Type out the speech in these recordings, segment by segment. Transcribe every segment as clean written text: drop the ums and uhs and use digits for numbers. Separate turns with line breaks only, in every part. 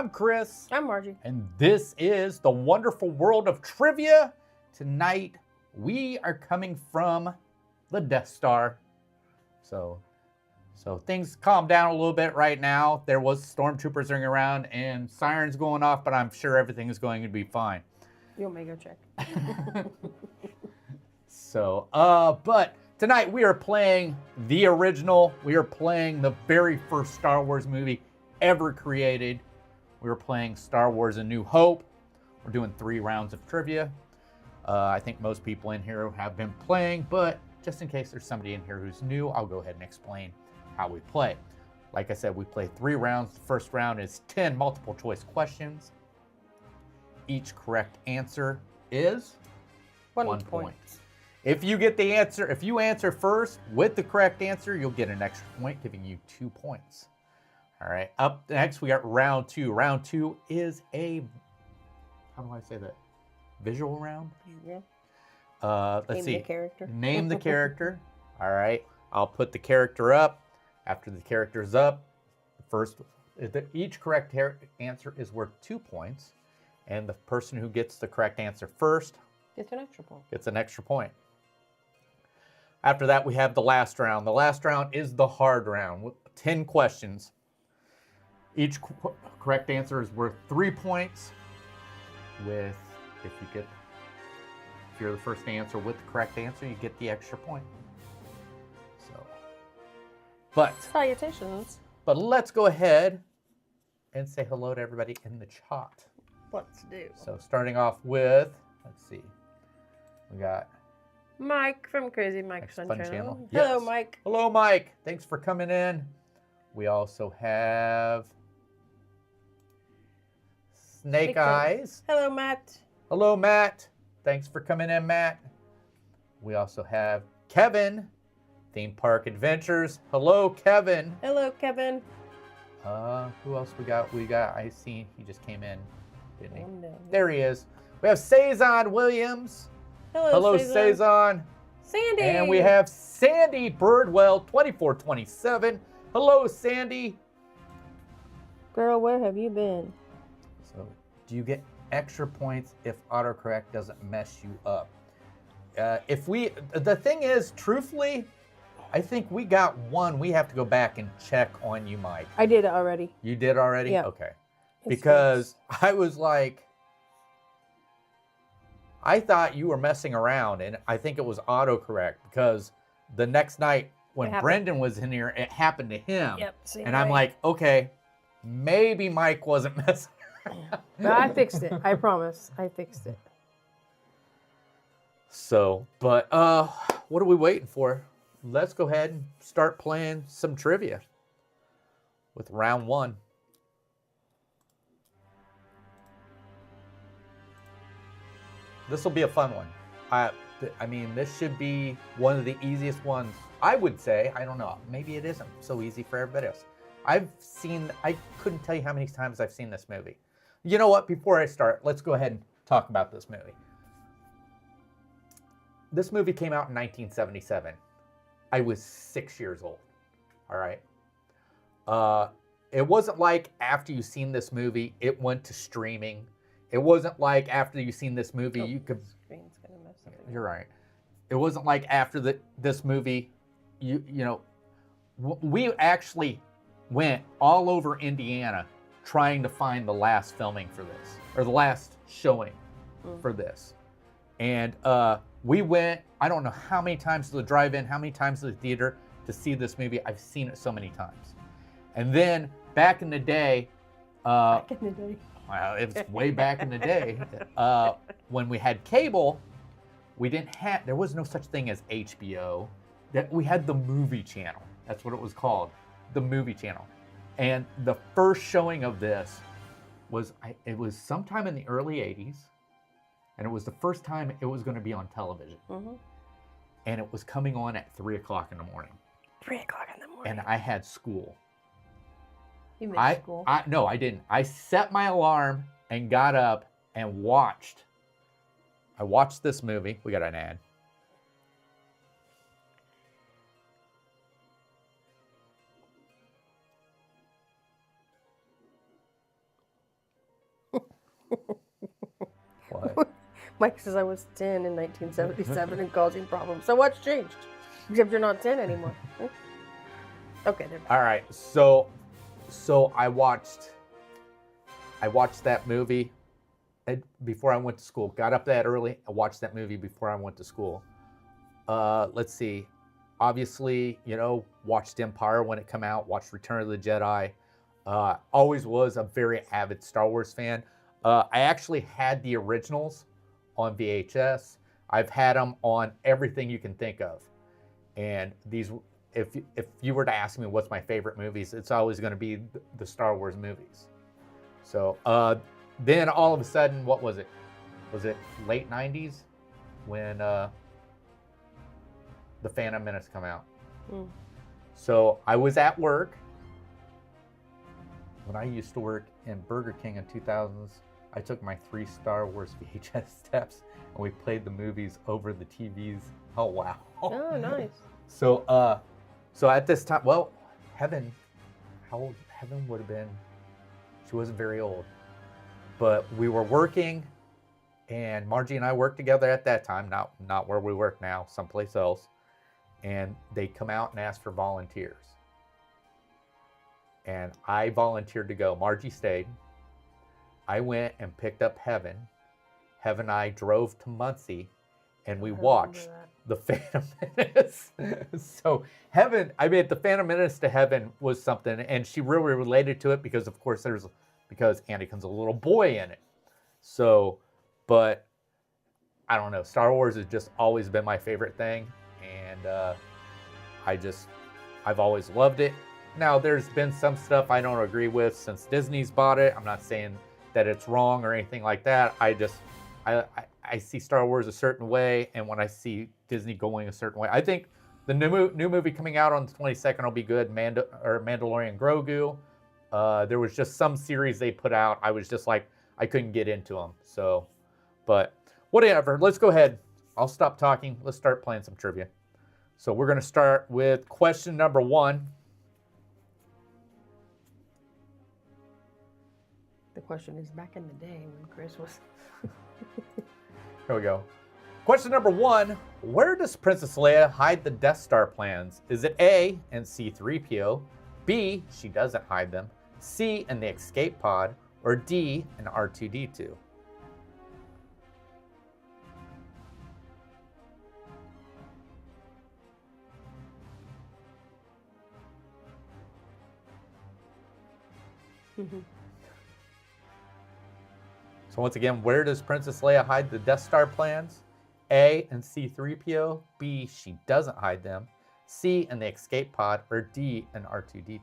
I'm Chris.
I'm Margie.
And this is the wonderful world of trivia. Tonight, we are coming from the Death Star. So things calm down a little bit right now. There was stormtroopers running around and sirens going off, but I'm sure everything is going to be fine.
You want me to go check?
But tonight we are playing the original. We are playing the very first Star Wars movie ever created. We are playing Star Wars A New Hope. We're doing 3 rounds of trivia. I think most people in here have been playing, but just in case there's somebody in here who's new, I'll go ahead and explain how we play. Like I said, we play 3 rounds. The first round is 10 multiple choice questions. Each correct answer is 1 point. If you get the answer, if you answer first with the correct answer, you'll get an extra point, giving you 2 points. All right, up next we got round 2. Round 2 is a, how do I say that? Visual round?
Yeah.
Let's see.
Name the character.
Name the character. All right, I'll put the character up. After the character's up, each correct answer is worth 2 points. And the person who gets the correct answer first
gets an extra point.
Gets an extra point. After that, we have the last round. The last round is the hard round with 10 questions. Each correct answer is worth 3 points. If you're the first answer with the correct answer, you get the extra point.
Salutations.
But let's go ahead and say hello to everybody in the chat.
Let's do.
So starting off with, let's see, we got
Mike from Crazy Mike's Fun Channel.
Yes.
Hello, Mike.
Hello, Mike. Thanks for coming in. We also have Snake Eyes.
Hello, Matt.
Hello, Matt. Thanks for coming in, Matt. We also have Kevin, Theme Park Adventures. Hello, Kevin.
Hello, Kevin.
Who else we got? I see he just came in, didn't he?
No.
There he is. We have Cezanne Williams.
Hello,
Cezanne.
Sandy.
And we have Sandy Birdwell, 2427. Hello, Sandy.
Girl, where have you been?
So, do you get extra points if autocorrect doesn't mess you up? The thing is, truthfully, I think we got one. We have to go back and check on you, Mike.
I did it already.
You did already?
Yeah.
Okay. Because I was like, I thought you were messing around, and I think it was autocorrect because the next night when Brendan was in here, it happened to him.
Yep.
And I'm like, okay, maybe Mike wasn't messing around.
But I fixed it. I promise. I fixed it.
So, but what are we waiting for? Let's go ahead and start playing some trivia with round 1. This will be a fun one. I mean, this should be one of the easiest ones, I would say. I don't know. Maybe it isn't so easy for everybody else. I couldn't tell you how many times I've seen this movie. You know what? Before I start, let's go ahead and talk about this movie. This movie came out in 1977. I was 6 years old. All right. It wasn't like after you've seen this movie, it went to streaming. It wasn't like after you've seen this movie, you could.
Screen's gonna mess up again.
You're right. It wasn't like after this movie, we actually went all over Indiana trying to find the last filming for this, or the last showing for this. And we went, I don't know how many times to the drive-in, how many times to the theater to see this movie. I've seen it so many times. And then back in the day, well, it was way back in the day, when we had cable, there was no such thing as HBO. We had the movie channel. That's what it was called, the movie channel. And the first showing of this was sometime in the early 80s. And it was the first time it was going to be on television. Mm-hmm. And it was coming on at 3 o'clock in the morning.
3 o'clock in the morning.
And I had school.
You missed school?
No, I didn't. I set my alarm and got up and watched. I watched this movie. We got an ad. What?
Mike says I was 10 in 1977 and causing problems. So what's changed? Except you're not 10 anymore. Okay, they're back.
All right, so I watched that movie before I went to school. Got up that early. I watched that movie before I went to school. Let's see. Obviously, watched Empire when it came out. Watched Return of the Jedi. Always was a very avid Star Wars fan. I actually had the originals on VHS. I've had them on everything you can think of. And these, if you were to ask me what's my favorite movies, it's always going to be the Star Wars movies. So then all of a sudden, what was it? Was it late 90s when The Phantom Menace come out? So I was at work when I used to work in Burger King in 2000s. I took my 3 Star Wars VHS steps and we played the movies over the TVs. Oh wow!
Oh, nice.
So at this time, well, Heaven, how old Heaven would have been? She wasn't very old, but we were working, and Margie and I worked together at that time. Not where we work now, someplace else. And they come out and ask for volunteers, and I volunteered to go. Margie stayed. I went and picked up Heaven. Heaven and I drove to Muncie, and we watched The Phantom Menace. So Heaven, the Phantom Menace to Heaven was something, and she really related to it because, of course, because Anakin's a little boy in it. So, but I don't know. Star Wars has just always been my favorite thing, and I've always loved it. Now, there's been some stuff I don't agree with since Disney's bought it. I'm not saying that it's wrong or anything like that. I see Star Wars a certain way, and when I see Disney going a certain way, I think the new movie coming out on the 22nd will be good. Mandalorian Grogu. There was just some series they put out. I was just like, I couldn't get into them. So, but whatever. Let's go ahead. I'll stop talking. Let's start playing some trivia. So we're going to start with question number 1.
The question is back in the day when Chris was...
Here we go. Question number 1. Where does Princess Leia hide the Death Star plans? Is it A, in C-3PO, B, she doesn't hide them, C, in the escape pod, or D, in R2-D2? So once again, where does Princess Leia hide the Death Star plans? A, in C-3PO, B, she doesn't hide them, C, in the escape pod, or D, in R2-D2?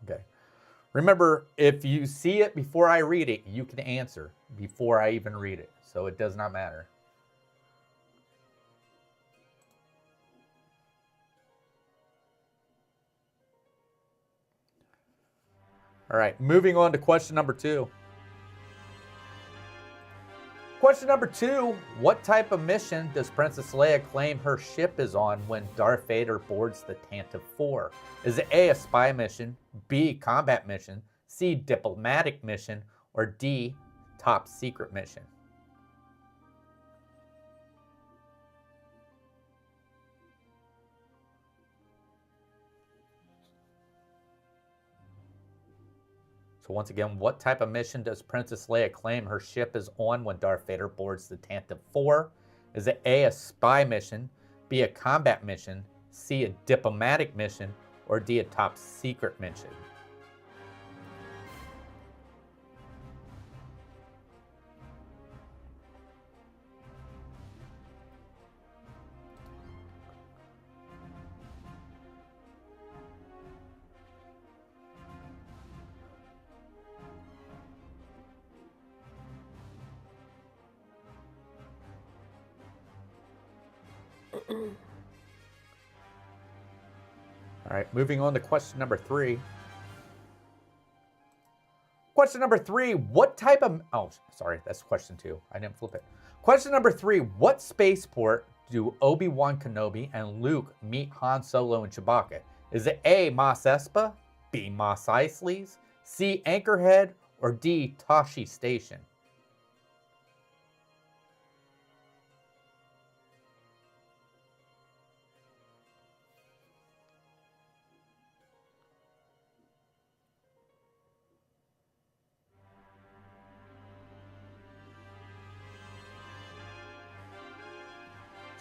Okay. Remember, if you see it before I read it, you can answer before I even read it. So it does not matter. All right, moving on to question number 2. Question number 2, what type of mission does Princess Leia claim her ship is on when Darth Vader boards the Tantive 4? Is it A, a spy mission, B, combat mission, C, diplomatic mission, or D, top secret mission? So once again, what type of mission does Princess Leia claim her ship is on when Darth Vader boards the Tantive 4? Is it A, a spy mission, B, a combat mission, C, a diplomatic mission, or D, a top secret mission? All right, moving on to question number 3. Question number 3, what type of... Oh, sorry, that's question 2. I didn't flip it. Question number 3, what spaceport do Obi-Wan Kenobi and Luke meet Han Solo and Chewbacca? Is it A, Mos Espa, B, Mos Eisley's, C, Anchorhead, or D, Tashi Station?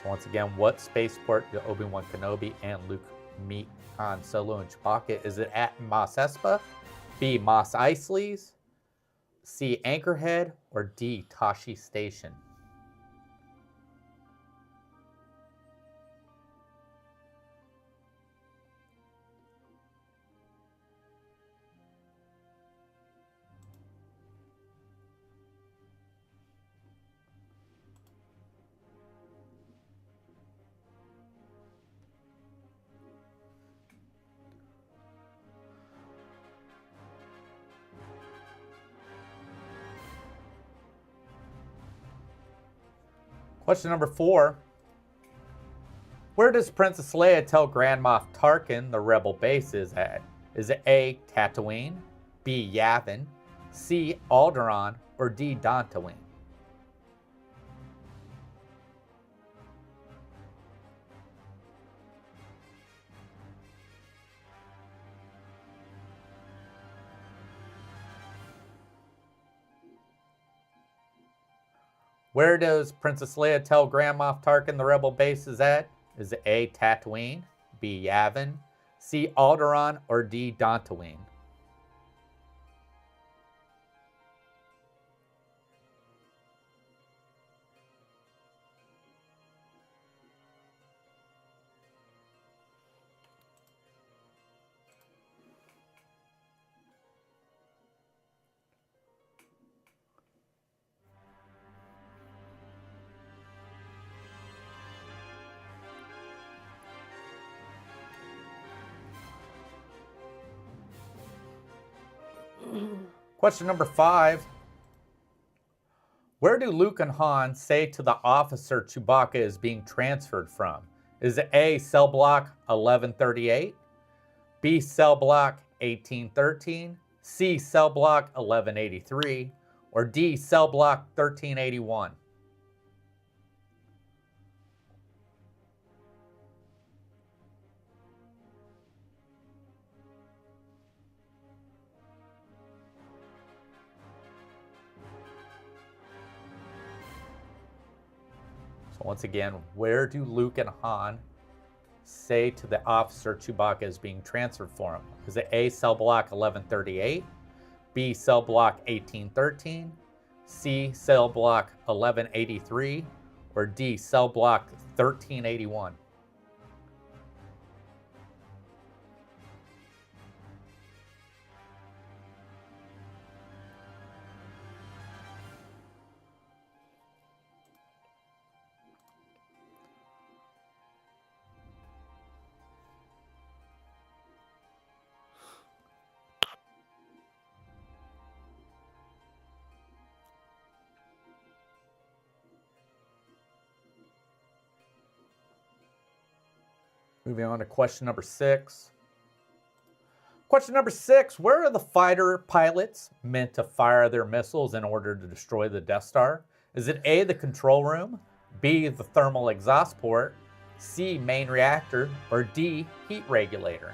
So once again, what spaceport do Obi-Wan Kenobi and Luke meet Han Solo and Chewbacca? Is it at Mos Espa, B, Mos Eisley's, C, Anchorhead, or D, Tashi Station? Question number 4. Where does Princess Leia tell Grand Moff Tarkin the rebel base is at? Is it A, Tatooine, B, Yavin, C, Alderaan, or D, Dantooine? Where does Princess Leia tell Grand Moff Tarkin the rebel base is at? Is it A, Tatooine, B, Yavin, C, Alderaan, or D, Dantooine? Question number 5. Where do Luke and Han say to the officer Chewbacca is being transferred from? Is it A, cell block 1138, B, cell block 1813, C, cell block 1183, or D, cell block 1381? So once again, where do Luke and Han say to the officer Chewbacca is being transferred for him? Is it A, cell block 1138, B, cell block 1813, C, cell block 1183, or D, cell block 1381? Moving on to question number 6. Question number 6. Where are the fighter pilots meant to fire their missiles in order to destroy the Death Star? Is it A, the control room, B, the thermal exhaust port, C, main reactor, or D, heat regulator?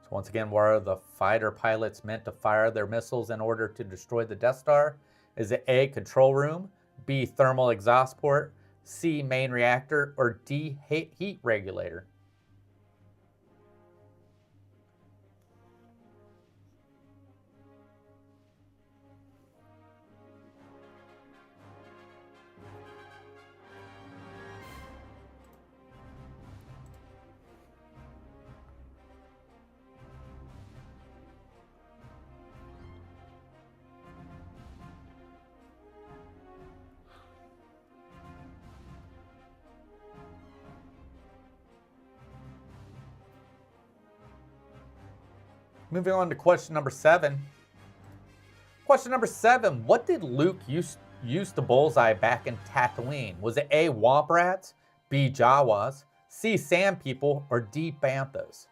So once again, where are the fighter pilots meant to fire their missiles in order to destroy the Death Star? Is it A, control room, B, thermal exhaust port, C, main reactor, or D, heat regulator? Moving on to question number 7. Question number 7. What did Luke use to bullseye back in Tatooine? Was it A, Womp Rats, B, Jawas, C, Sand People, or D, Banthas?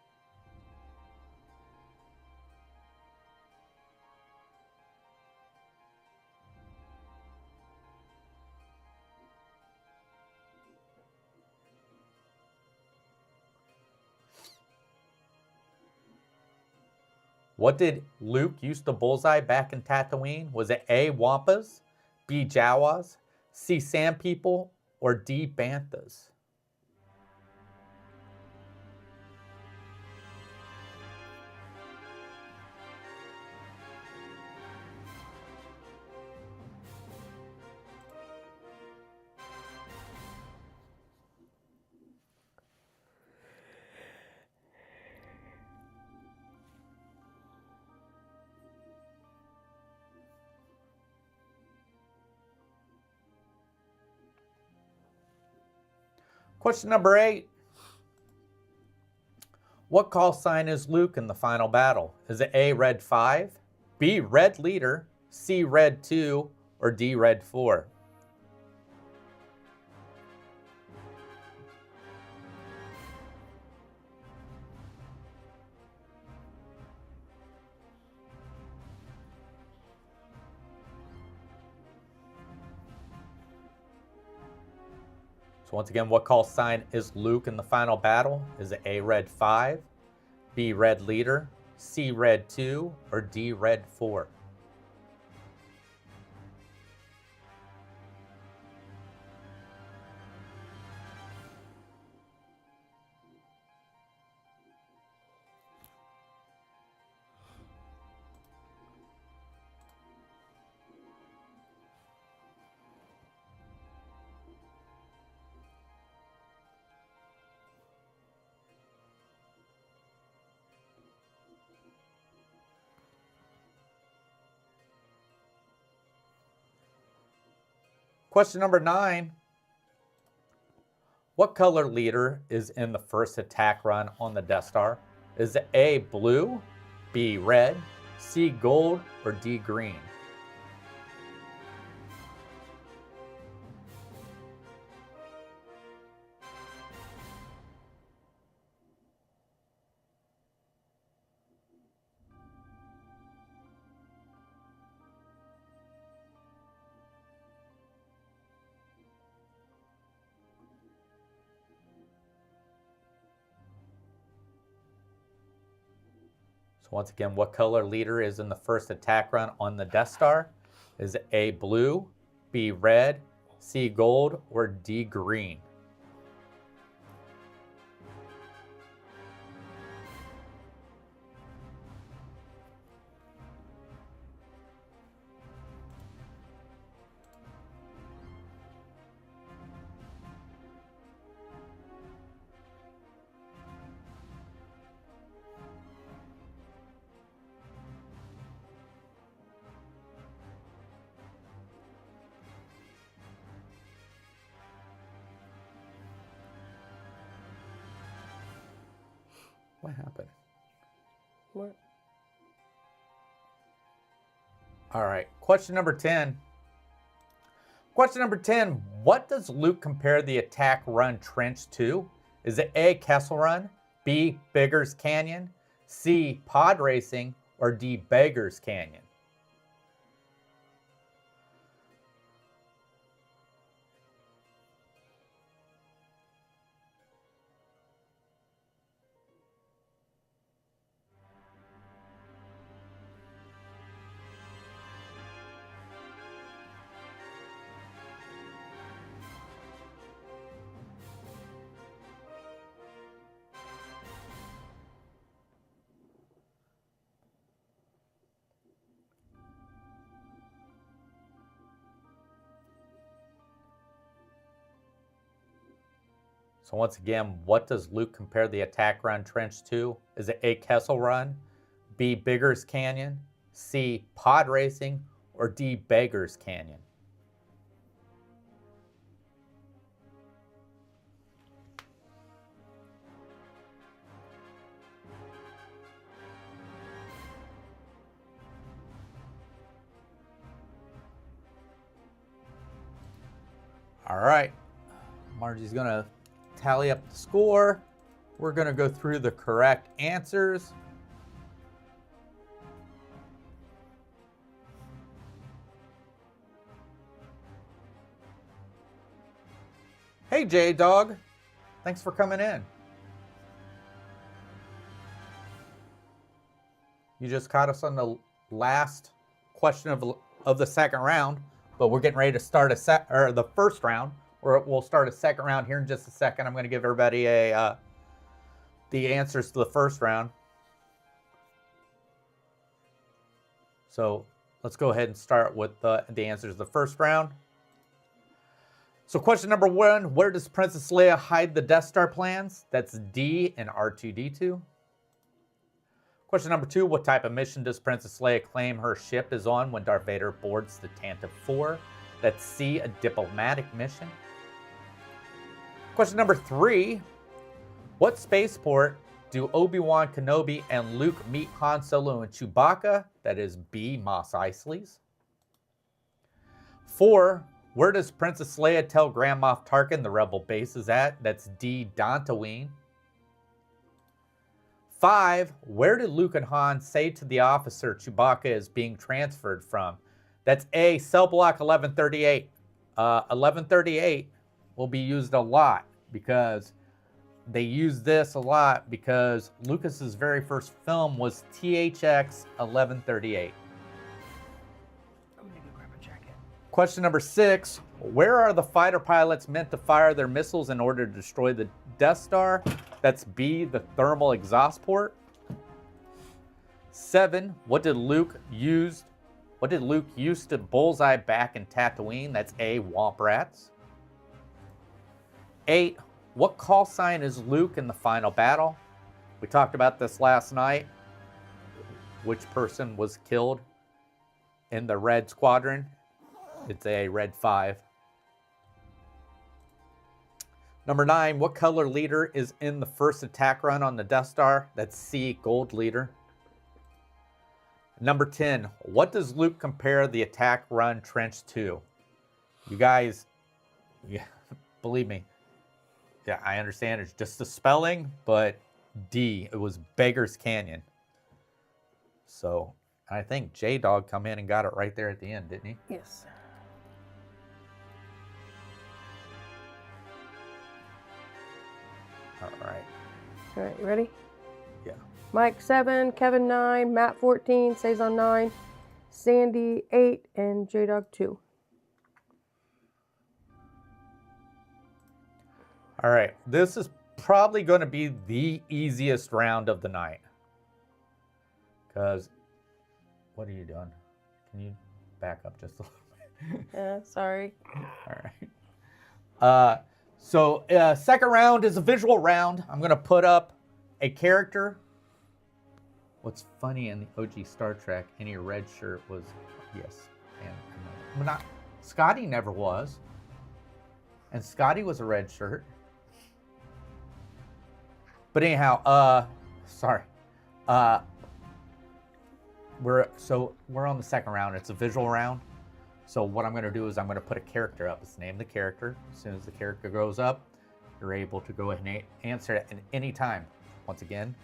What did Luke use to bullseye back in Tatooine? Was it A, Wampas, B, Jawas, C, Sand People, or D, Banthas? Question number 8. What call sign is Luke in the final battle? Is it A, Red 5, B, Red Leader, C, Red 2, or D, Red 4? So once again, what call sign is Luke in the final battle? Is it A, Red 5, B, Red Leader, C, Red 2, or D, Red 4? Question number 9. What color leader is in the first attack run on the Death Star? Is it A, blue, B, red, C, gold, or D, green? So once again, what color leader is in the first attack run on the Death Star? Is it A, blue, B, red, C, gold, or D, green? What happened?
What?
All right, question number 10. Question number 10, what does Luke compare the attack run trench to? Is it A, Kessel Run, B, Biggers Canyon, C, Pod Racing, or D, Beggars Canyon? So once again, what does Luke compare the attack run trench to? Is it A, Kessel Run, B, Biggers Canyon, C, Pod Racing, or D, Beggars Canyon? All right. Margie's going to tally up the score. We're going to go through the correct answers. Hey, J-Dog. Thanks for coming in. You just caught us on the last question of the second round, but we're getting ready to start the first round. We'll start a second round here in just a second. I'm going to give everybody the answers to the first round. So let's go ahead and start with the answers to the first round. So question number 1, where does Princess Leia hide the Death Star plans? That's D and R2-D2. Question number 2, what type of mission does Princess Leia claim her ship is on when Darth Vader boards the Tantive 4? That's C, a diplomatic mission. Question number 3, what spaceport do Obi-Wan Kenobi and Luke meet Han Solo and Chewbacca? That is B, Mos Eisley's. 4, where does Princess Leia tell Grand Moff Tarkin the rebel base is at? That's D, Dantooine. 5, where did Luke and Han say to the officer Chewbacca is being transferred from? That's A, cell block 1138. 1138 will be used a lot because they use this a lot because Lucas's very first film was THX 1138.
I'm gonna go grab a jacket.
Question number 6, where are the fighter pilots meant to fire their missiles in order to destroy the Death Star? That's B, the thermal exhaust port. 7, what did Luke use to bullseye back in Tatooine? That's A, Womp Rats. 8, what call sign is Luke in the final battle? We talked about this last night. Which person was killed in the Red Squadron? It's a Red 5. Number 9, what color leader is in the first attack run on the Death Star? That's C, gold leader. Number 10, what does Luke compare the attack run trench to? You guys, yeah, believe me, yeah, I understand it's just the spelling, but D, it was Beggar's Canyon. So I think J-Dog come in and got it right there at the end, didn't he?
Yes.
All right.
All right, you ready?
Yeah.
Mike 7, Kevin 9, Matt 14, Saison 9, Sandy 8, and J-Dog 2.
All right. This is probably going to be the easiest round of the night. Because, what are you doing? Can you back up just a little bit?
Yeah, sorry.
All right. Second round is a visual round. I'm going to put up a character. What's funny in the OG Star Trek, any red shirt was, yes. And not, Scotty never was. And Scotty was a red shirt. But anyhow, sorry. We're on the second round. It's a visual round. So what I'm going to do is I'm going to put a character up. It's name the character. As soon as the character goes up, you're able to go ahead and answer it at any time. Once again,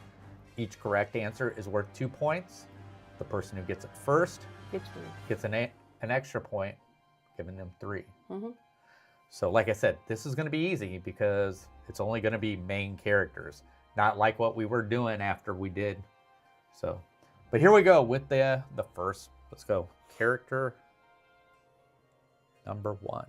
each correct answer is worth 2 points. The person who gets it first gets an extra point, giving them 3.
Mm-hmm.
So like I said, this is going to be easy because it's only going to be main characters, not like what we were doing after we did. So, but here we go with the first. Let's go. Character number 1.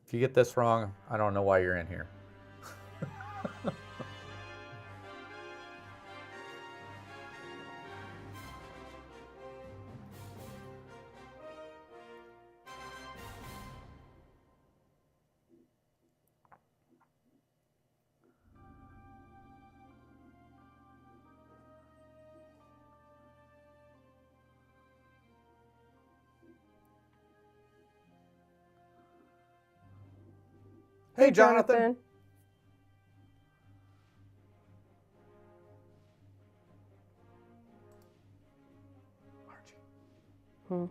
If you get this wrong, I don't know why you're in here. Hey, Jonathan. Margie.
Hmm.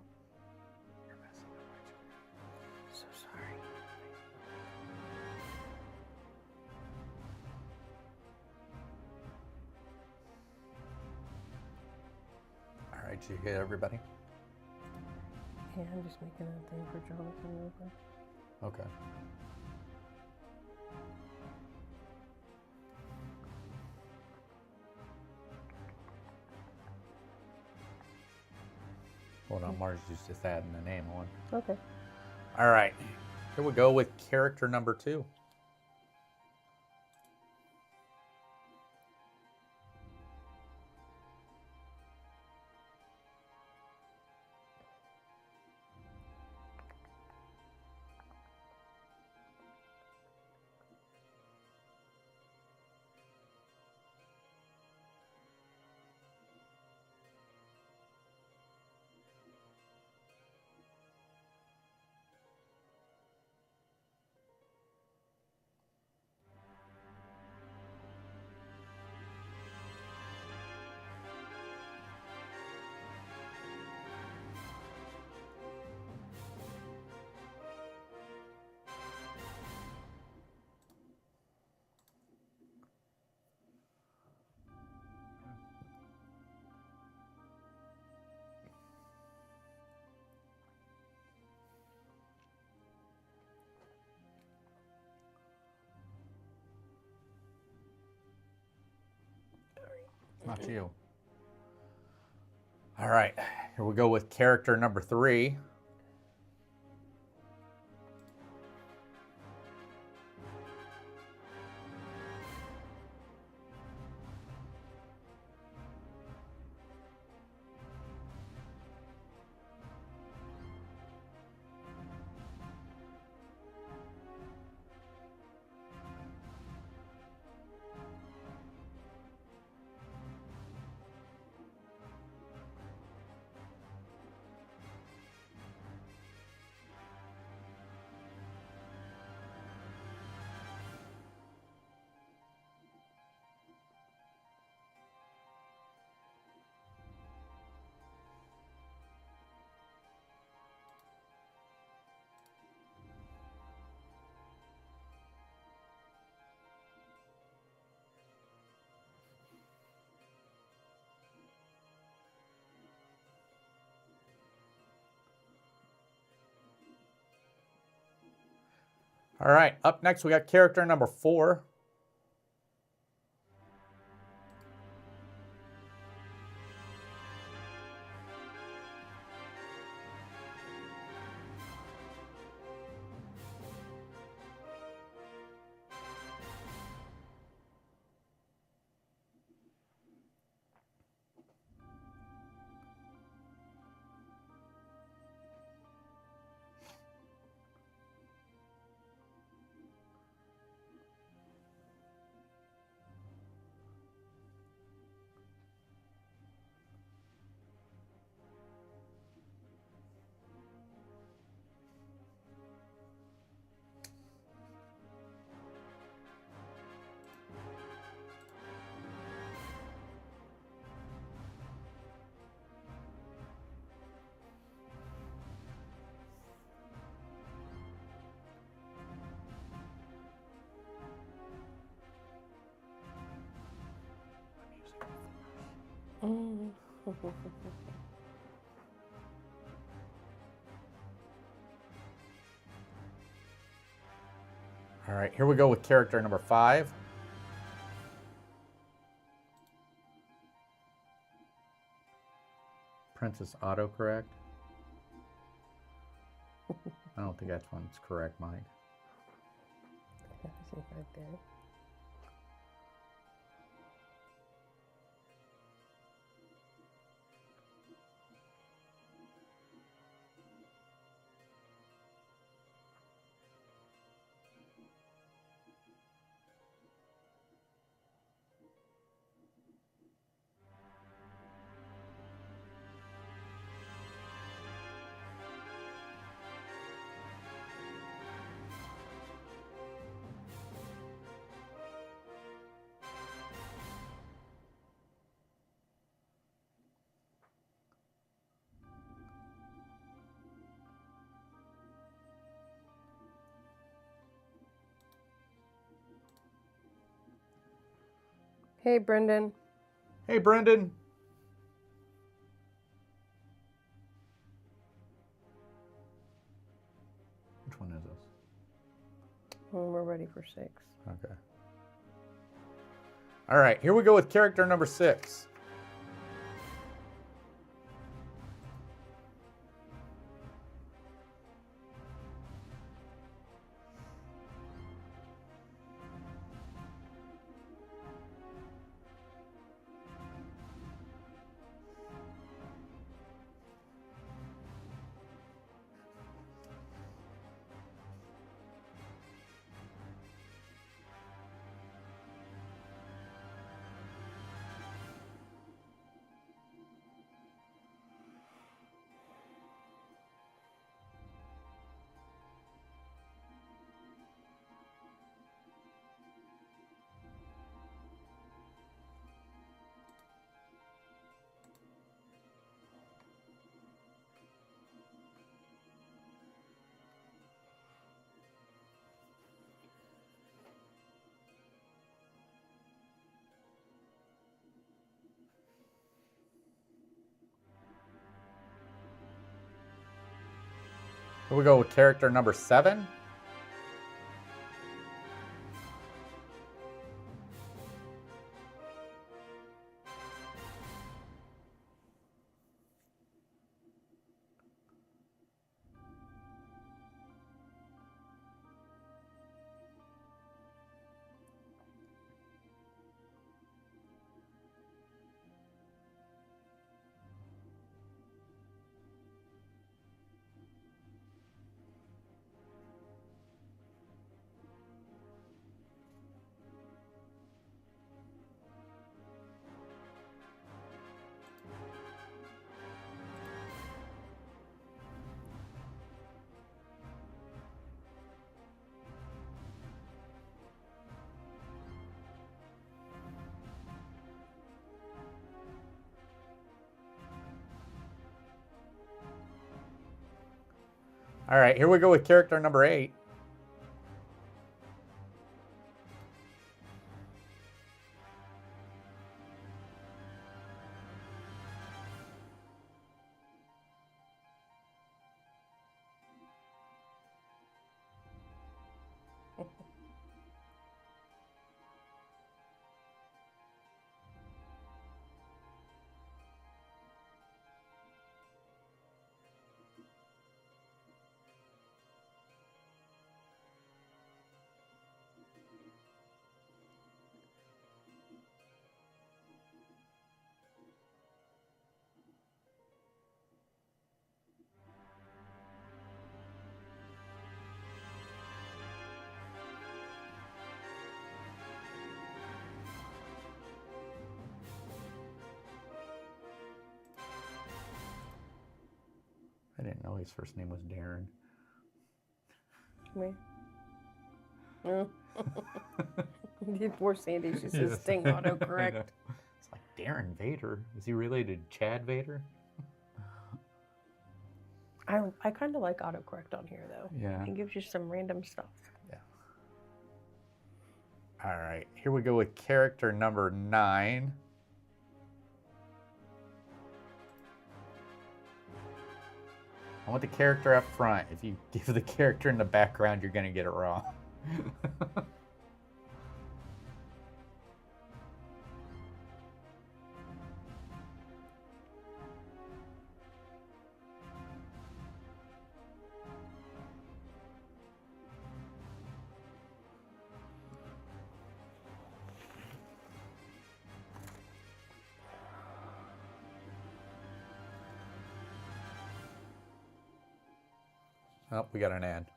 You're messing up my screen.
So sorry.
All right, did you get everybody?
Yeah, I'm just making a thing for Jonathan real quick.
Okay. Hold on, Margie's just adding the name on.
Okay.
All right, here we go with character number 2. It's not you. All right, here we go with character number 3. All right, up next we got character number 4.
Mm.
All right, here we go with character number 5. Princess autocorrect. I don't think that's one's correct, Mike.
Everything right there. Hey, Brendan.
Hey, Brendan. Which one is this?
When we're ready for 6.
Okay. All right, here we go with character number 6. Here we go with character number 7. All right, here we go with character number 8. I didn't know his first name was Darren.
Me. Poor Sandy. She says sting autocorrect.
It's like Darren Vader. Is he related to Chad Vader?
I kind of like autocorrect on here, though.
Yeah.
It gives you some random stuff.
Yeah. All right. Here we go with character number 9. I want the character up front. If you give the character in the background, you're going to get it wrong. Oh, we got an ad.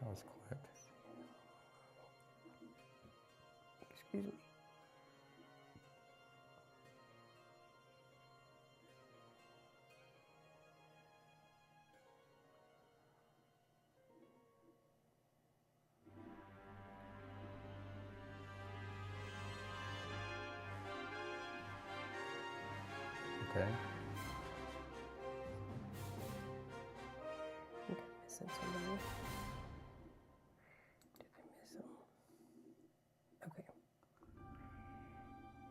That was quick.
Excuse me.
Okay.
I think I'm missing somebody. Did I miss him? Okay.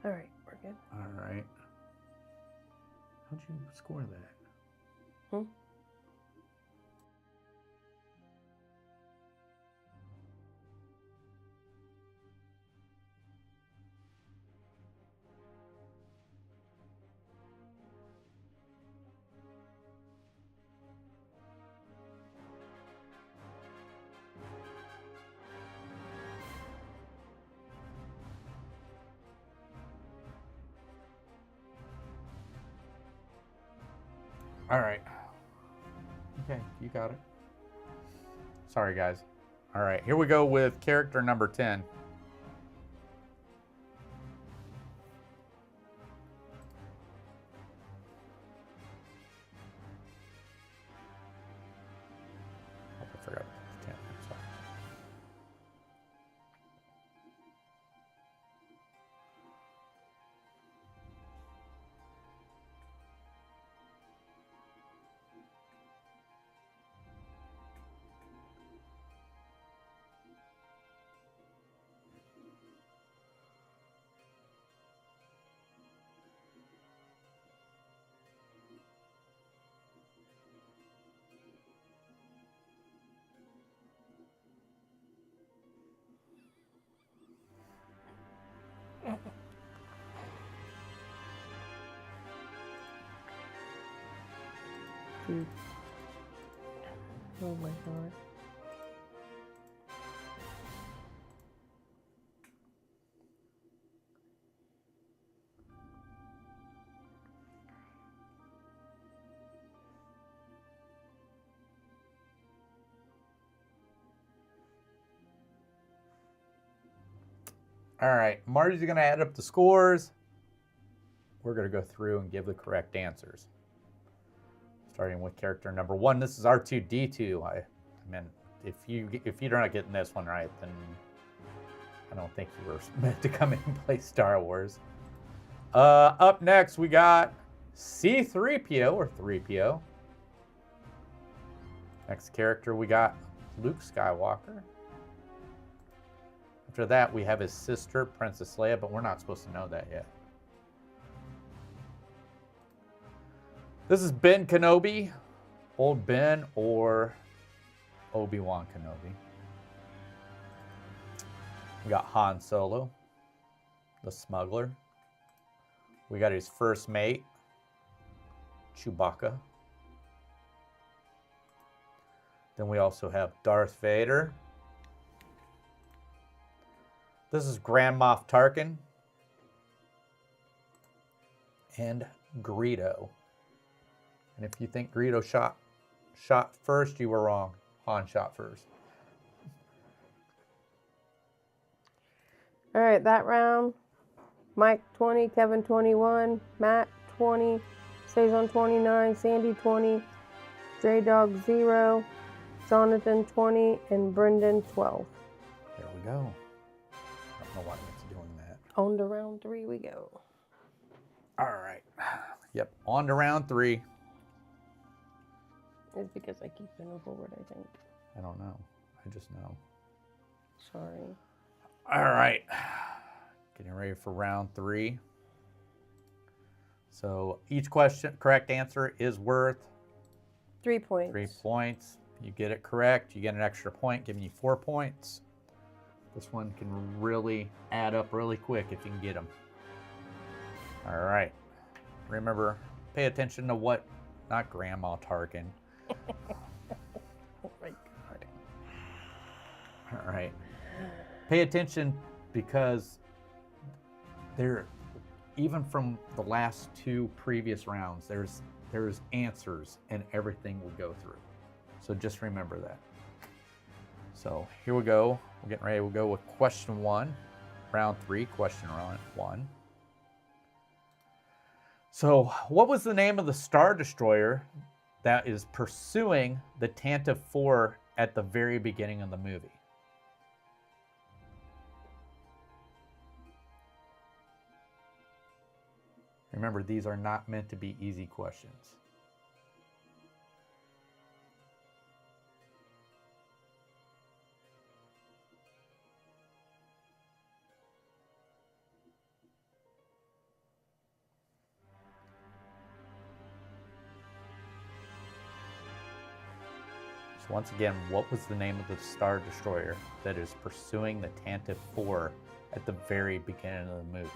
All right, we're good.
All right. How'd you score that?
Hmm?
All right. Okay, you got it. Sorry, guys. All right, here we go with character number 10. Oh, I forgot the 10. Sorry.
Dude. Oh my god.
All right, Marty's going to add up the scores. We're going to go through and give the correct answers. Starting with character number 1, this is R2-D2. I mean, if you're not getting this one right, then I don't think you were meant to come in and play Star Wars. Up next, we got C-3PO or 3PO. Next character, we got Luke Skywalker. After that, we have his sister, Princess Leia, but we're not supposed to know that yet. This is Ben Kenobi, Old Ben, or Obi-Wan Kenobi. We got Han Solo, the smuggler. We got his first mate, Chewbacca. Then we also have Darth Vader. This is Grand Moff Tarkin. And Greedo. And if you think Greedo shot first, you were wrong. Han shot first.
All right, that round. Mike 20, Kevin 21, Matt 20, Saison 29, Sandy 20, J Dog 0, Jonathan 20, and Brendan 12.
There we go. I don't know why it's doing that.
On to round 3 we go.
All right. Yep, on to round 3.
It's because I keep moving forward, I think.
I don't know. I just know.
Sorry.
All right. Getting ready for round 3. So each question, correct answer is worth
3 points.
3 points. You get it correct, you get an extra point, giving you 4 points. This one can really add up really quick if you can get them. All right. Remember, pay attention to what, not Grandma Tarkin.
Oh my god.
All right. Pay attention because there, even from the last 2 previous rounds, there's answers in everything we go through. So just remember that. So here we go. We're getting ready. We'll go with question 1, round 3, question 1. So what was the name of the Star Destroyer that is pursuing the Tantive 4 at the very beginning of the movie? Remember, these are not meant to be easy questions. So once again, what was the name of the Star Destroyer that is pursuing the Tantive 4 at the very beginning of the movie?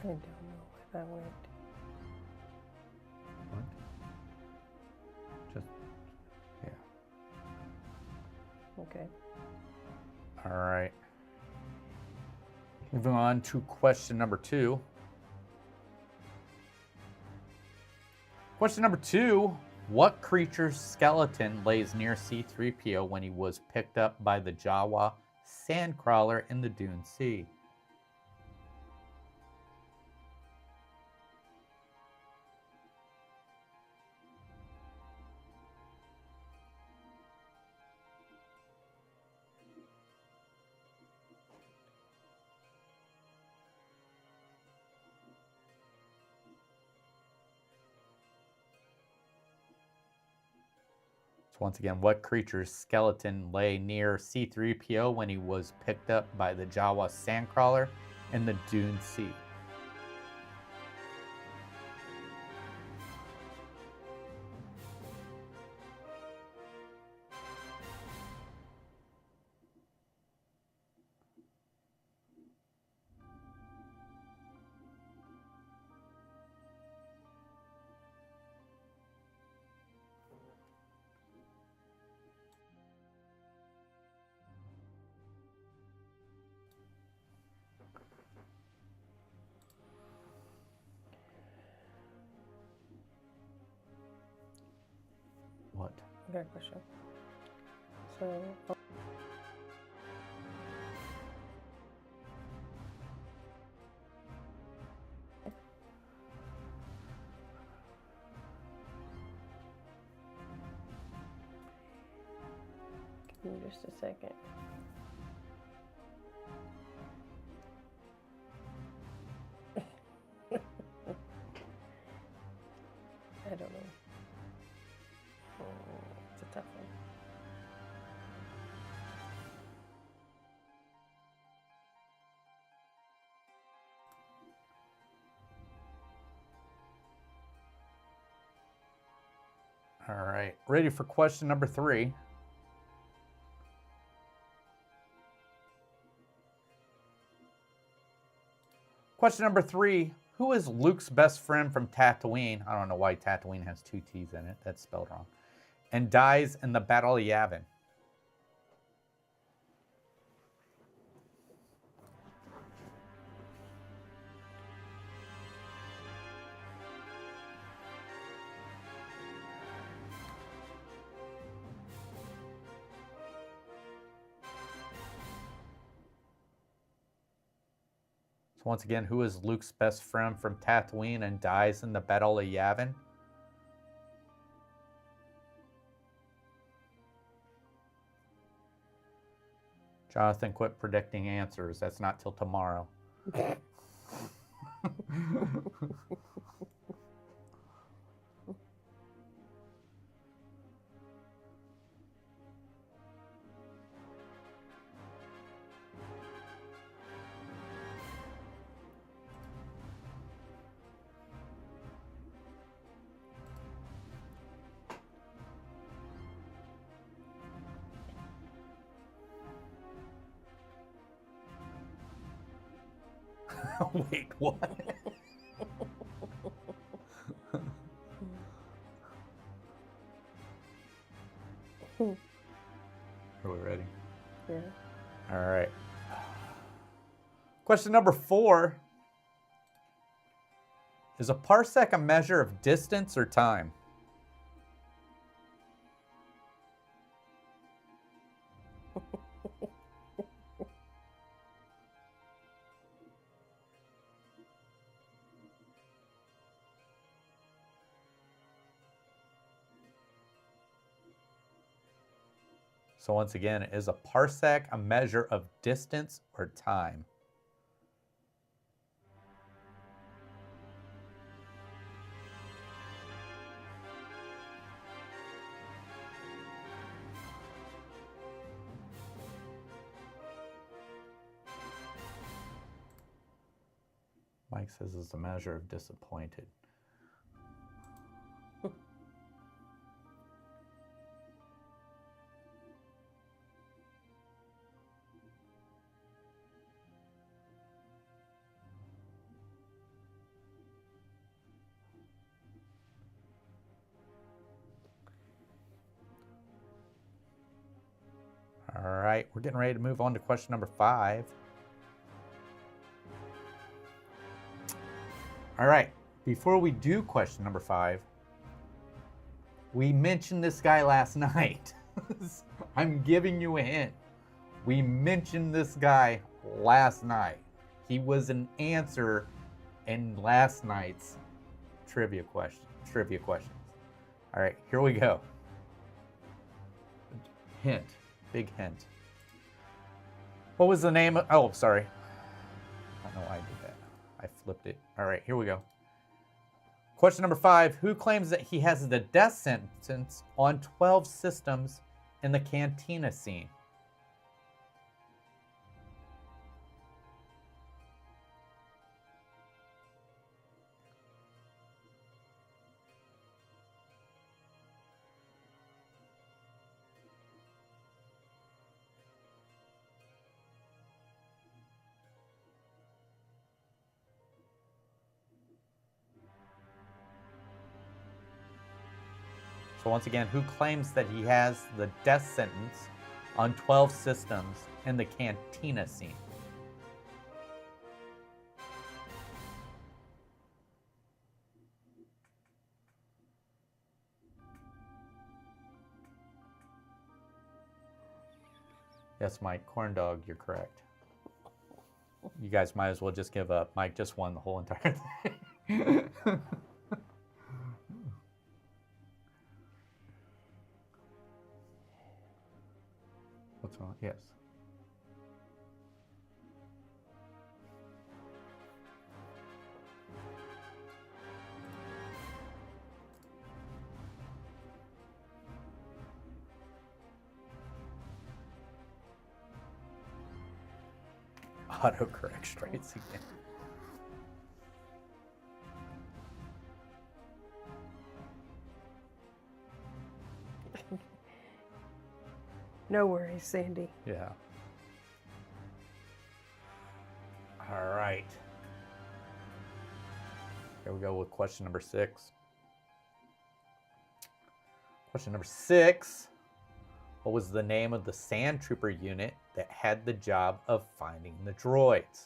I don't know where that went.
What? Just, yeah.
Okay.
All right. Moving on to question number 2. Question number 2. What creature's skeleton lays near C-3PO when he was picked up by the Jawa sandcrawler in the Dune Sea? Once again, what creature's skeleton lay near C-3PO when he was picked up by the Jawa sandcrawler in the Dune Sea? What?
I got a question. So. Give me just a second. I don't know. It's a tough one.
All right, ready for question number 3. Question number 3. Who is Luke's best friend from Tatooine? I don't know why Tatooine has 2 T's in it. That's spelled wrong. And dies in the Battle of Yavin. So once again, who is Luke's best friend from Tatooine and dies in the Battle of Yavin? Jonathan, quit predicting answers. That's not till tomorrow. Wait, what? Question number 4. Is a parsec a measure of distance or time? So once again, is a parsec a measure of distance or time? Mike says it's a measure of disappointed. All right, we're getting ready to move on to question number 5. All right, before we do question number 5, we mentioned this guy last night. I'm giving you a hint. We mentioned this guy last night. He was an answer in last night's trivia questions. All right, here we go. Hint, big hint. What was the name of, oh, sorry. I don't know why I did that. I flipped it. All right, here we go. Question number 5. Who claims that he has the death sentence on 12 systems in the cantina scene? So once again, who claims that he has the death sentence on 12 systems in the cantina scene? Yes, Mike, corn dog, you're correct. You guys might as well just give up. Mike just won the whole entire thing. What's wrong? Yes. Autocorrect straights again.
No worries, Sandy.
Yeah. All right. Here we go with question number 6. Question number 6. What was the name of the sand trooper unit that had the job of finding the droids?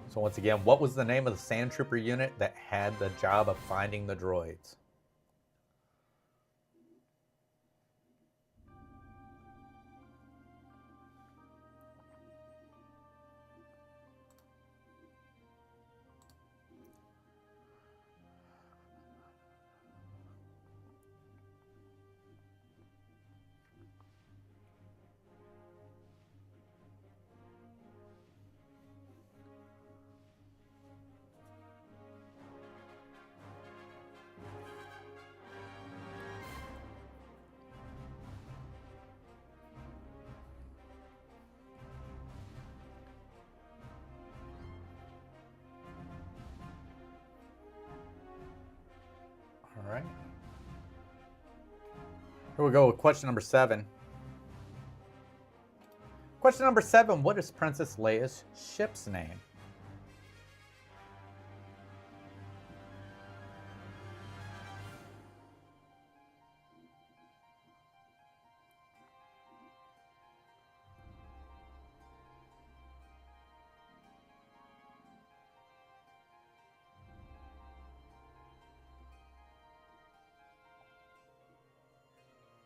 So once again, what was the name of the sand trooper unit that had the job of finding the droids? right. Here we go with question number 7. Question number 7. What is Princess Leia's ship's name?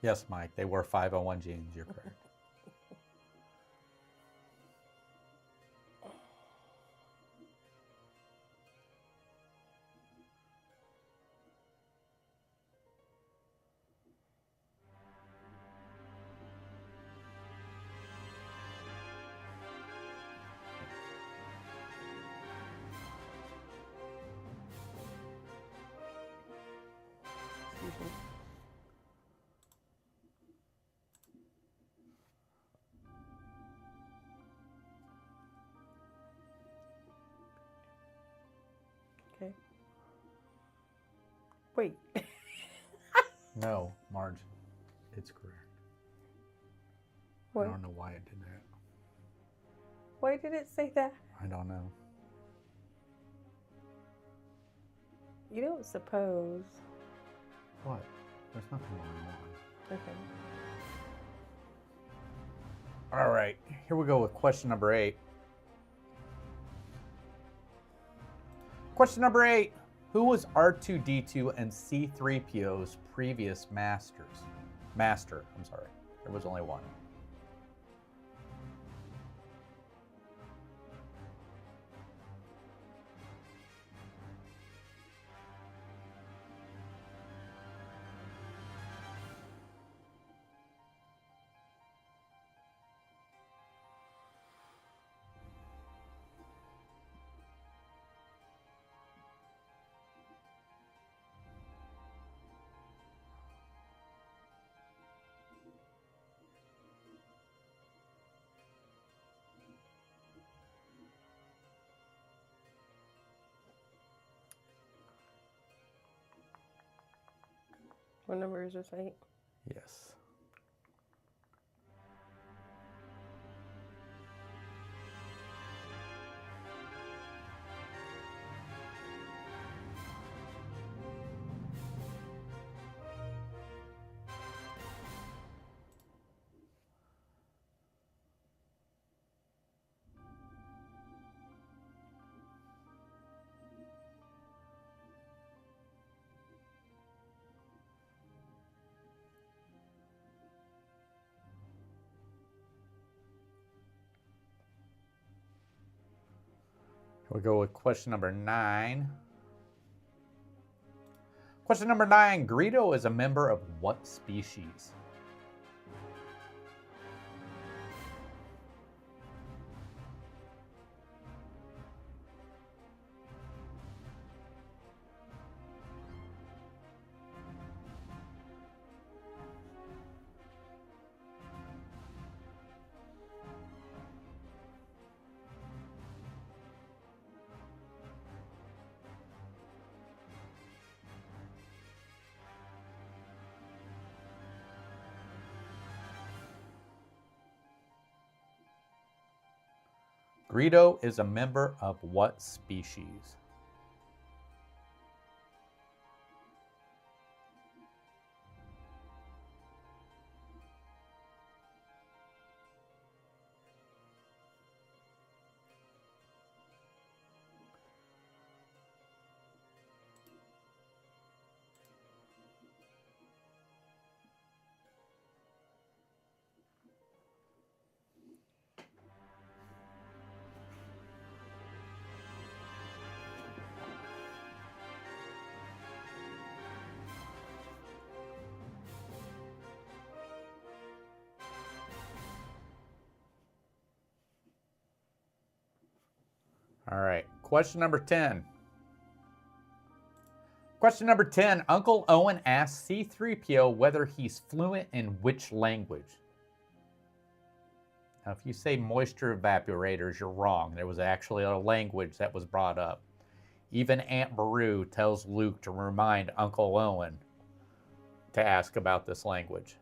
Yes, Mike, they wore 501 jeans. You're correct.
Excuse me. Okay. Wait.
No, Marge, it's correct.
What?
I don't know why it did that.
Why did it say that?
I don't know.
You don't suppose.
What? There's nothing wrong.
Okay.
All right, here we go with question number 8. Question number 8. Who was R2-D2 and C-3PO's previous master? I'm sorry. There was only one.
What number is this? 8?
Yes. We'll go with question number 9. Question number 9. Greedo is a member of what species? Greedo is a member of what species? All right, question number 10. Question number 10. Uncle Owen asks C-3PO whether he's fluent in which language? Now, if you say moisture evaporators, you're wrong. There was actually a language that was brought up. Even Aunt Beru tells Luke to remind Uncle Owen to ask about this language.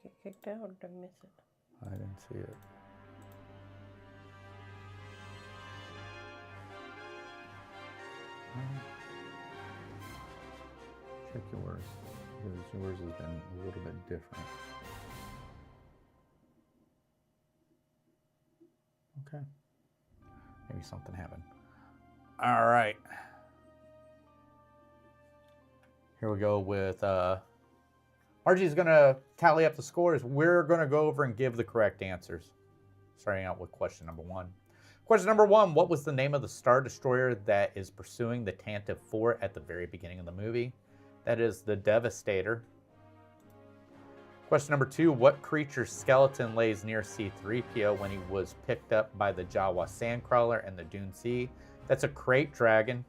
Did it get kicked out or did I miss it?
I didn't see it. Check yours, because yours has been a little bit different. Okay. Maybe something happened. All right. Here we go with Margie's going to tally up the scores. We're going to go over and give the correct answers. Starting out with question number 1. Question number 1, what was the name of the Star Destroyer that is pursuing the Tantive 4 at the very beginning of the movie? That is the Devastator. Question number 2, what creature's skeleton lays near C-3PO when he was picked up by the Jawa Sandcrawler and the Dune Sea? That's a crate dragon.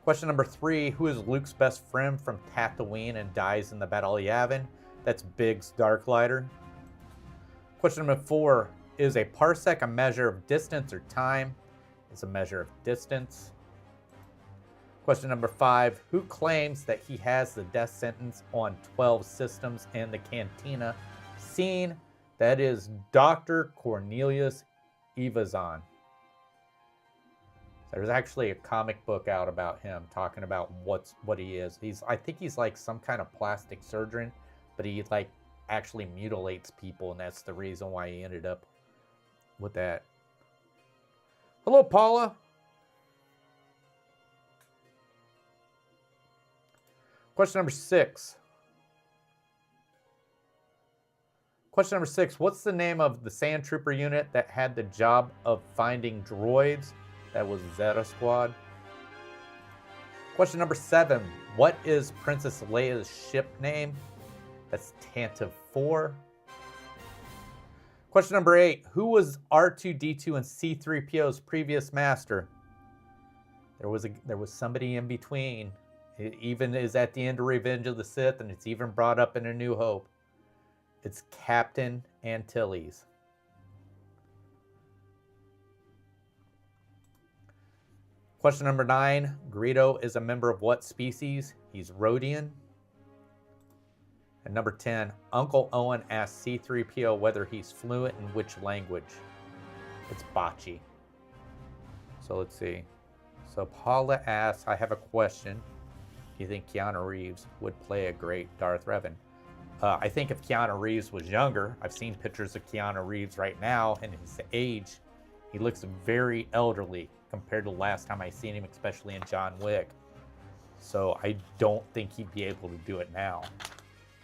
Question number 3, who is Luke's best friend from Tatooine and dies in the Battle of Yavin? That's Biggs Darklighter. Question number 4, is a parsec a measure of distance or time? It's a measure of distance. Question number 5, who claims that he has the death sentence on 12 systems in the Cantina scene? That is Dr. Cornelius Evazan. There's actually a comic book out about him talking about what he is. I think he's like some kind of plastic surgeon, but he like actually mutilates people, and that's the reason why he ended up with that. Hello, Paula. Question number 6. Question number 6. What's the name of the Sand Trooper unit that had the job of finding droids? That was Zeta Squad. Question number 7. What is Princess Leia's ship name? That's Tantive 4. Question number 8. Who was R2-D2 and C-3PO's previous master? There was somebody in between. It even is at the end of Revenge of the Sith, and it's even brought up in A New Hope. It's Captain Antilles. Question number 9. Greedo is a member of what species? He's Rhodian. And number 10. Uncle Owen asks C-3PO whether he's fluent in which language? It's Bocce. So let's see. So Paula asks, I have a question. Do you think Keanu Reeves would play a great Darth Revan? I think if Keanu Reeves was younger, I've seen pictures of Keanu Reeves right now, and his age, he looks very elderly compared to last time I seen him, especially in John Wick. So I don't think he'd be able to do it now.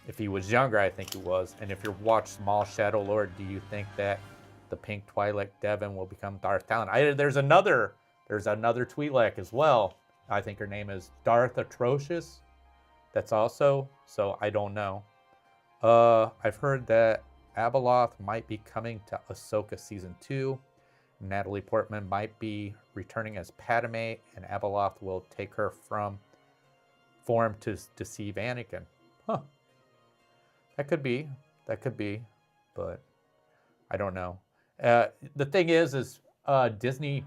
If he was younger, I think he was. And if you watch Small Shadow Lord, do you think that the Pink Twi'lek Devon will become Darth Talon? There's another Twi'lek as well. I think her name is Darth Atrocious. That's also, so I don't know. I've heard that Abeloth might be coming to Ahsoka Season 2. Natalie Portman might be returning as Padme, and Abeloth will take her from form to deceive Anakin. Huh. That could be, but I don't know. The thing is Disney,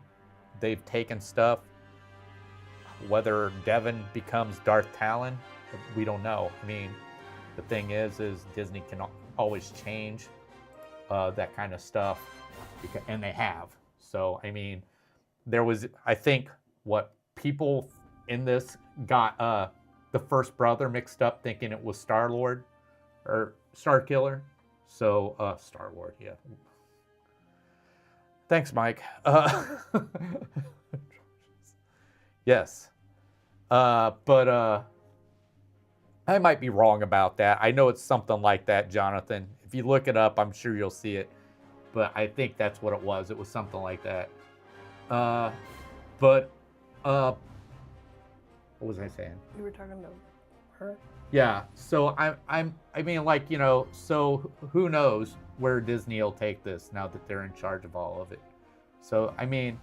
they've taken stuff. Whether Devon becomes Darth Talon, we don't know. I mean, the thing is Disney can always change that kind of stuff and they have. So I mean, there was, I think, what people in this got the first brother mixed up, thinking it was Star Lord or Star Killer. So Star Lord, yeah. Thanks, Mike. Yes, but I might be wrong about that. I know it's something like that, Jonathan. If you look it up, I'm sure you'll see it. But I think that's what it was. It was something like that. But what was I saying?
You were talking to her.
Yeah. So I mean, like, you know, so who knows where Disney will take this now that they're in charge of all of it. So I mean,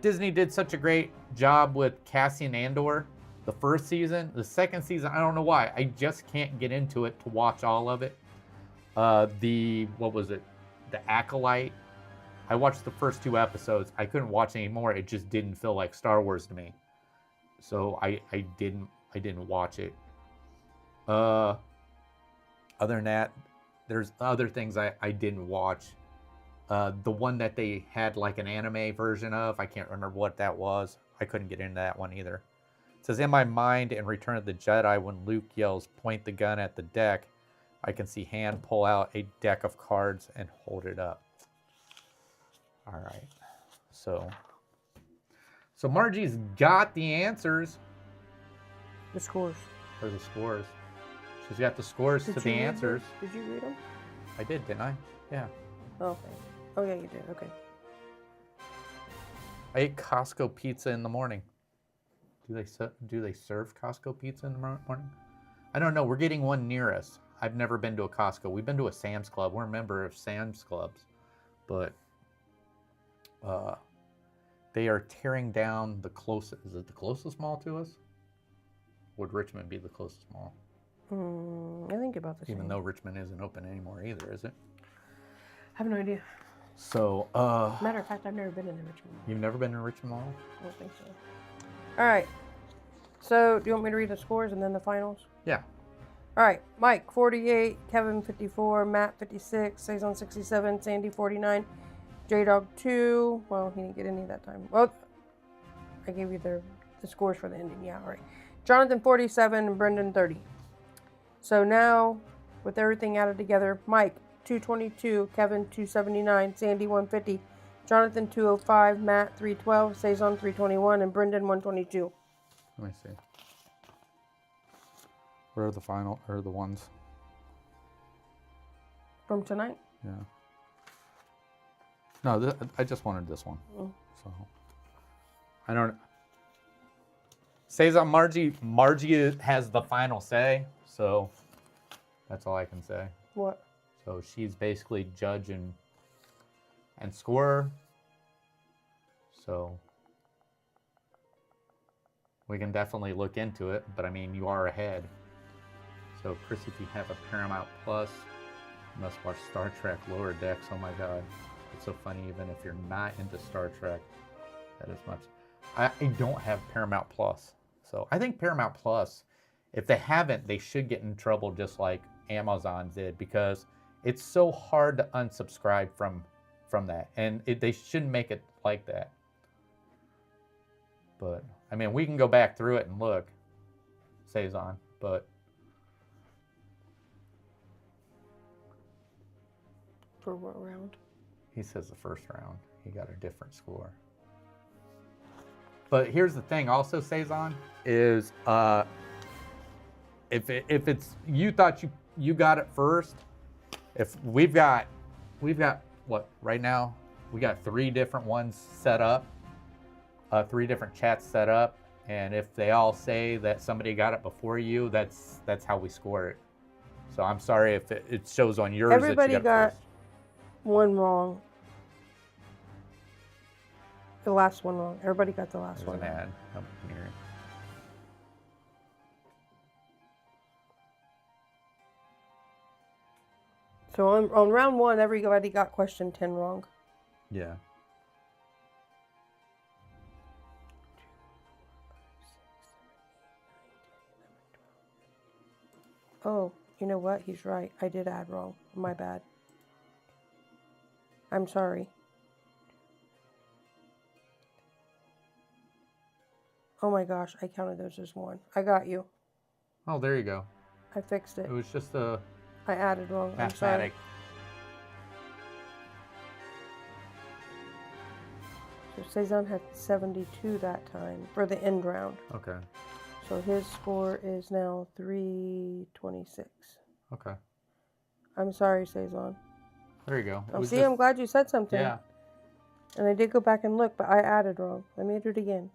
Disney did such a great job with Cassian Andor the first season. The second season, I don't know why. I just can't get into it to watch all of it. What was it? The Acolyte. I watched the first 2 episodes. I couldn't watch any more. It just didn't feel like Star Wars to me. So I didn't watch it. Other than that, there's other things I didn't watch. The one that they had like an anime version of, I can't remember what that was. I couldn't get into that one either. It says, in my mind in Return of the Jedi, when Luke yells, point the gun at the deck, I can see Han pull out a deck of cards and hold it up. All right. So Margie's got the answers.
The scores.
For the scores. She's got the scores to the answers.
Did you read them?
I did, didn't I? Yeah.
Okay. Oh, yeah, you did. Okay.
I ate Costco pizza in the morning. Do they serve Costco pizza in the morning? I don't know. We're getting one near us. I've never been to a Costco. We've been to a Sam's Club. We're a member of Sam's Clubs. But they are tearing down the closest. Is it the closest mall to us? Would Richmond be the closest mall?
I think about the same.
Even though Richmond isn't open anymore either, is it?
I have no idea.
So,
Matter of fact, I've never been in the Richmond Mall.
You've never been in Richmond Mall?
I don't think so. All right. So, do you want me to read the scores and then the finals?
Yeah.
All right. Mike, 48. Kevin, 54. Matt, 56. Saison, 67. Sandy, 49. J-Dog, 2. Well, he didn't get any that time. Well, I gave you the scores for the ending. Yeah, all right. Jonathan, 47. And Brendan, 30. So now, with everything added together, Mike, 222. Kevin, 279. Sandy, 150. Jonathan, 205. Matt, 312. Saison, 321. And Brendan, 122.
Let me see. Where are the final, or the ones?
From tonight?
Yeah. No, I just wanted this one. So, I don't. Saison Margie has the final say, so that's all I can say.
What?
So she's basically judge and scorer. So we can definitely look into it, but I mean, you are ahead. So Chris, if you have a Paramount Plus, you must watch Star Trek Lower Decks. Oh my God. It's so funny, even if you're not into Star Trek that as much. I don't have Paramount Plus. So I think Paramount Plus, if they haven't, they should get in trouble just like Amazon did, because it's so hard to unsubscribe from that. And they shouldn't make it like that. But, I mean, we can go back through it and look. Saison, but...
For what round?
He says the first round. He got a different score. But here's the thing also, Saison, is if it's you thought you got it first, if we've got what right now, we got 3 different ones set up, 3 different chats set up, and if they all say that somebody got it before you, that's how we score it. So I'm sorry if it shows on yours.
Everybody
that you
got
first.
one wrong. The last one wrong. Everybody got the last
There's
one
an
wrong.
ad up here.
So on round 1, everybody got question 10 wrong.
Yeah.
Oh, you know what? He's right. I did add wrong. My bad. I'm sorry. Oh my gosh, I counted those as one. I got you.
Oh, there you go.
I fixed it.
It was just a
I added wrong. I'm sorry.
mathematic.
So Cezanne had 72 that time for the end round.
Okay.
So his score is now 326.
Okay.
I'm sorry, Cezanne.
There you go. It
Oh,
was
see,
just-
I'm glad you said something.
Yeah.
And I did go back and look, but I added wrong. Let me do it again.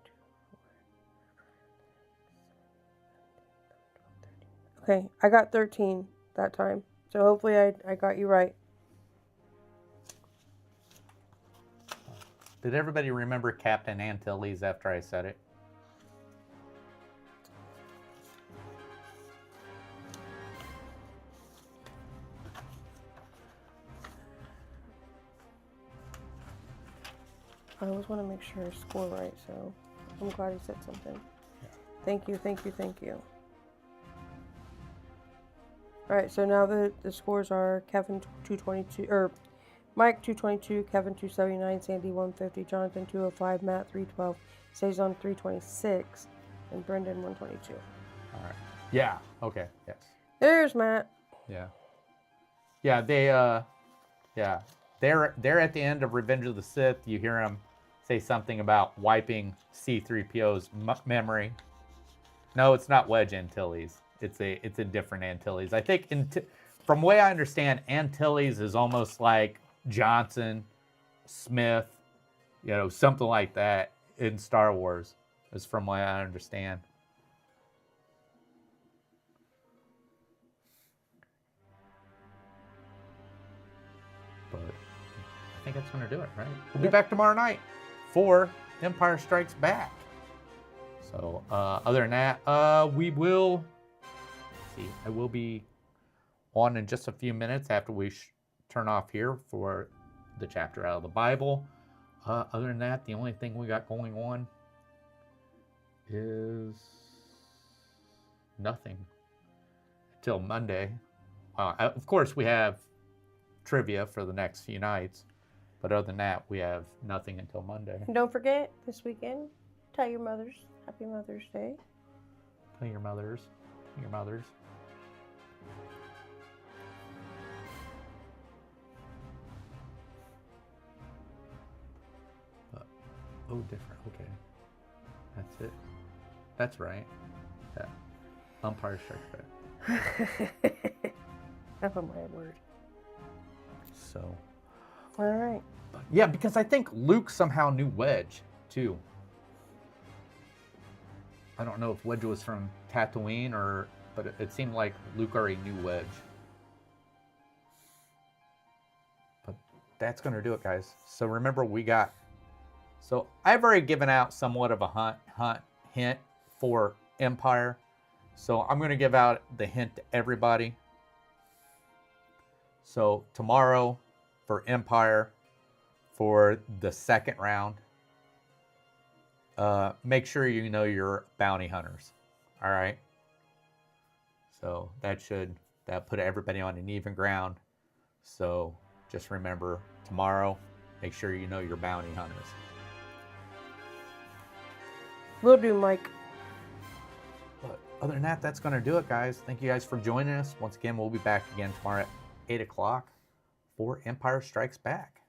Okay, I got 13 that time. So hopefully I got you right.
Did everybody remember Captain Antilles after I said it?
I always want to make sure I score right, so I'm glad he said something.
Yeah.
Thank you, thank you, thank you. All right, so now the scores are Kevin 222, or Mike 222, Kevin 279, Sandy 150, Jonathan 205, Matt 312, Cezanne 326, and Brendan 122.
All right. Yeah. Okay. Yes.
There's Matt.
Yeah. Yeah. They. Yeah. They're at the end of Revenge of the Sith. You hear them say something about wiping C-3PO's memory. No, it's not Wedge Antilles. It's a different Antilles. I think from the way I understand, Antilles is almost like Johnson, Smith, something like that in Star Wars, is from what I understand. But I think that's going to do it, right? We'll be back tomorrow night for Empire Strikes Back. So other than that, we will see. I will be on in just a few minutes after we turn off here for the chapter out of the Bible. Other than that, the only thing we got going on is nothing until Monday. Of course, we have trivia for the next few nights, but other than that, we have nothing until Monday.
And don't forget, this weekend, tell your mothers Happy Mother's Day.
Tell your mothers. Your mothers. Oh, different. Okay. That's it. That's right. Yeah. Umpire Strikes Back.
Oh my word.
So.
All right.
Yeah, because I think Luke somehow knew Wedge, too. I don't know if Wedge was from Tatooine but it seemed like Luke already knew Wedge. But that's going to do it, guys. So remember, so I've already given out somewhat of a hint for Empire. So I'm going to give out the hint to everybody. So tomorrow for Empire, for the second round, make sure you know your bounty hunters. All right. So that put everybody on an even ground. So just remember, tomorrow, make sure you know your bounty hunters.
Will do, Mike.
But other than that, that's going to do it, guys. Thank you guys for joining us. Once again, we'll be back again tomorrow at 8 o'clock for Empire Strikes Back.